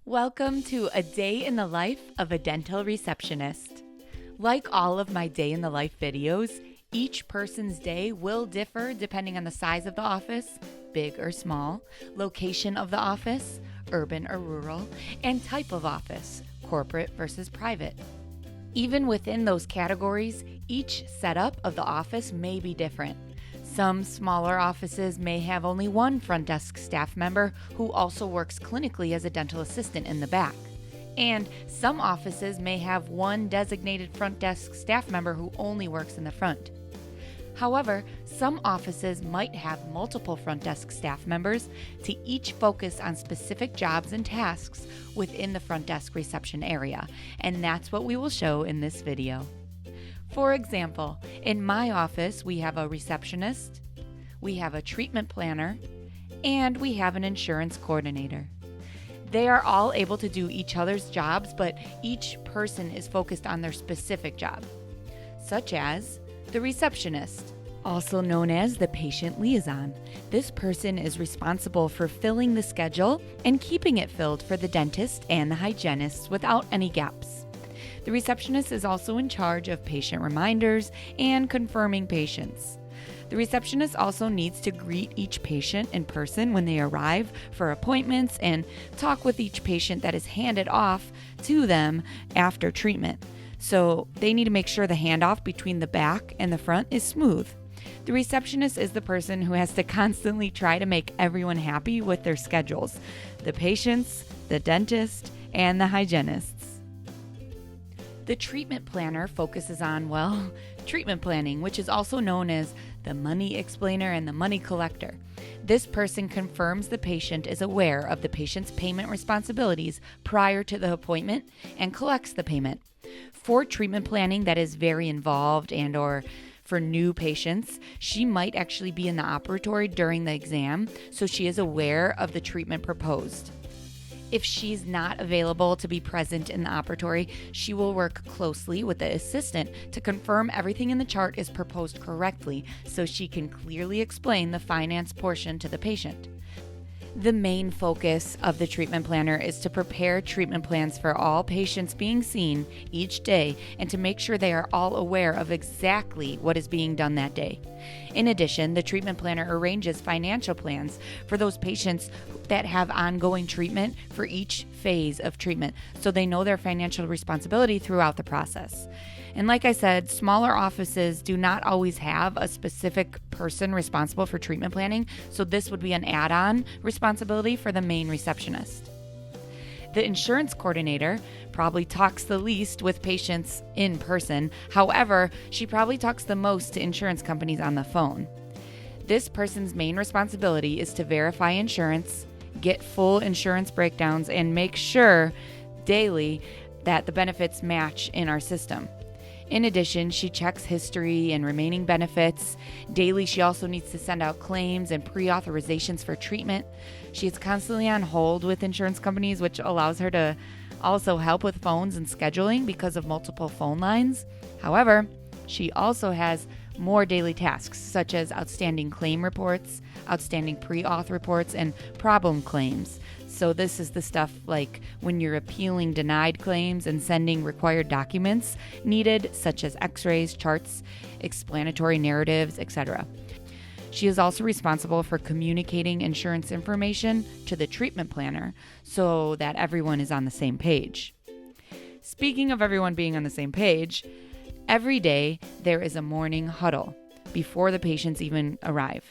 Welcome to A Day in the Life of a Dental Receptionist. Like all of my Day in the Life videos, each person's day will differ depending on the size of the office, big or small, location of the office, urban or rural, and type of office, corporate versus private. Even within those categories, each setup of the office may be different. Some smaller offices may have only one front desk staff member who also works clinically as a dental assistant in the back. And some offices may have one designated front desk staff member who only works in the front. However, some offices might have multiple front desk staff members to each focus on specific jobs and tasks within the front desk reception area, and that's what we will show in this video. For example, in my office, we have a receptionist, we have a treatment planner, and we have an insurance coordinator. They are all able to do each other's jobs, but each person is focused on their specific job, such as the receptionist, also known as the patient liaison. This person is responsible for filling the schedule and keeping it filled for the dentist and the hygienist without any gaps. The receptionist is also in charge of patient reminders and confirming patients. The receptionist also needs to greet each patient in person when they arrive for appointments and talk with each patient that is handed off to them after treatment. So they need to make sure the handoff between the back and the front is smooth. The receptionist is the person who has to constantly try to make everyone happy with their schedules: the patients, the dentist, and the hygienists. The treatment planner focuses on, treatment planning, which is also known as the money explainer and the money collector. This person confirms the patient is aware of the patient's payment responsibilities prior to the appointment and collects the payment. For treatment planning that is very involved and/or for new patients, she might actually be in the operatory during the exam, so she is aware of the treatment proposed. If she's not available to be present in the operatory, she will work closely with the assistant to confirm everything in the chart is proposed correctly so she can clearly explain the finance portion to the patient. The main focus of the treatment planner is to prepare treatment plans for all patients being seen each day and to make sure they are all aware of exactly what is being done that day. In addition, the treatment planner arranges financial plans for those patients that have ongoing treatment for each phase of treatment, so they know their financial responsibility throughout the process. And like I said, smaller offices do not always have a specific person responsible for treatment planning, so this would be an add-on responsibility for the main receptionist. The insurance coordinator probably talks the least with patients in person. However, she probably talks the most to insurance companies on the phone. This person's main responsibility is to verify insurance, get full insurance breakdowns, and make sure daily that the benefits match in our system. In addition, she checks history and remaining benefits. Daily, she also needs to send out claims and pre-authorizations for treatment. She is constantly on hold with insurance companies, which allows her to also help with phones and scheduling because of multiple phone lines. However, she also has more daily tasks, such as outstanding claim reports, outstanding pre-auth reports, and problem claims. So this is the stuff like when you're appealing denied claims and sending required documents needed, such as x-rays, charts, explanatory narratives, etc. She is also responsible for communicating insurance information to the treatment planner so that everyone is on the same page. Speaking of everyone being on the same page, every day there is a morning huddle before the patients even arrive.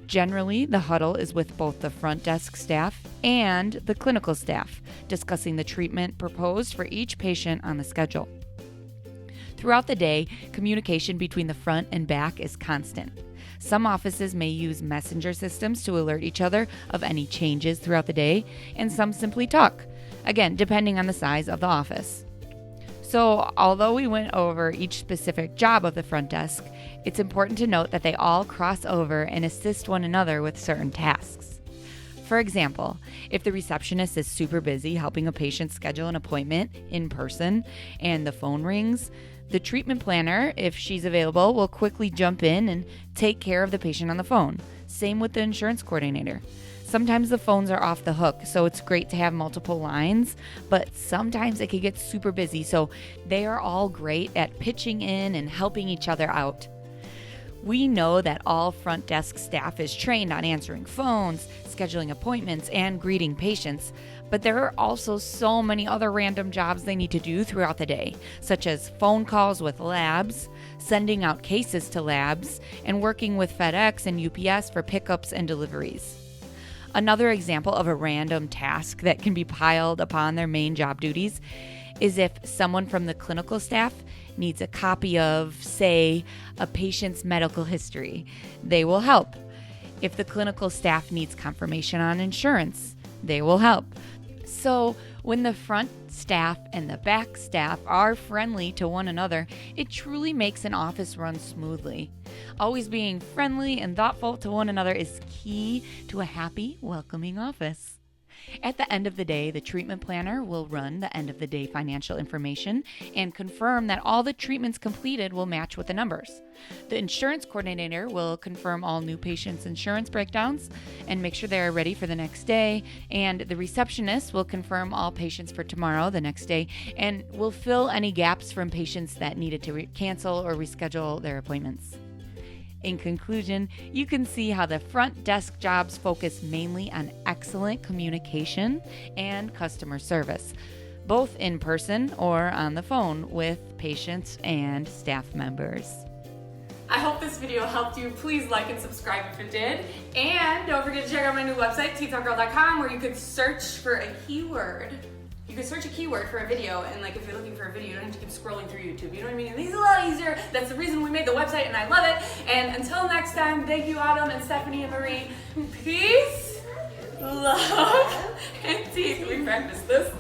Generally, the huddle is with both the front desk staff and the clinical staff, discussing the treatment proposed for each patient on the schedule. Throughout the day, communication between the front and back is constant. Some offices may use messenger systems to alert each other of any changes throughout the day, and some simply talk, again, depending on the size of the office. So, although we went over each specific job of the front desk, it's important to note that they all cross over and assist one another with certain tasks. For example, if the receptionist is super busy helping a patient schedule an appointment in person and the phone rings, the treatment planner, if she's available, will quickly jump in and take care of the patient on the phone. Same with the insurance coordinator. Sometimes the phones are off the hook, so it's great to have multiple lines, but sometimes it can get super busy, so they are all great at pitching in and helping each other out. We know that all front desk staff is trained on answering phones, scheduling appointments, and greeting patients, but there are also so many other random jobs they need to do throughout the day, such as phone calls with labs, sending out cases to labs, and working with FedEx and UPS for pickups and deliveries. Another example of a random task that can be piled upon their main job duties is if someone from the clinical staff needs a copy of, say, a patient's medical history. They will help. If the clinical staff needs confirmation on insurance, they will help. So when the front staff and the back staff are friendly to one another, it truly makes an office run smoothly. Always being friendly and thoughtful to one another is key to a happy, welcoming office. At the end of the day, the treatment planner will run the end of the day financial information and confirm that all the treatments completed will match with the numbers. The insurance coordinator will confirm all new patients' insurance breakdowns and make sure they are ready for the next day. And the receptionist will confirm all patients for tomorrow, the next day, and will fill any gaps from patients that needed to cancel or reschedule their appointments. In conclusion, you can see how the front desk jobs focus mainly on excellent communication and customer service, both in person or on the phone with patients and staff members. I hope this video helped you. Please like and subscribe if it did. And don't forget to check out my new website, teatalkgirl.com, where you could search for a keyword. You could search a keyword for a video, and like if you're looking for a video, you don't have to keep scrolling through YouTube. You know what I mean? And these are a lot easier. That's the reason we made the website, and I love it. And until next time, thank you, Autumn and Stephanie and Marie. Peace, love, and teeth. We practiced this.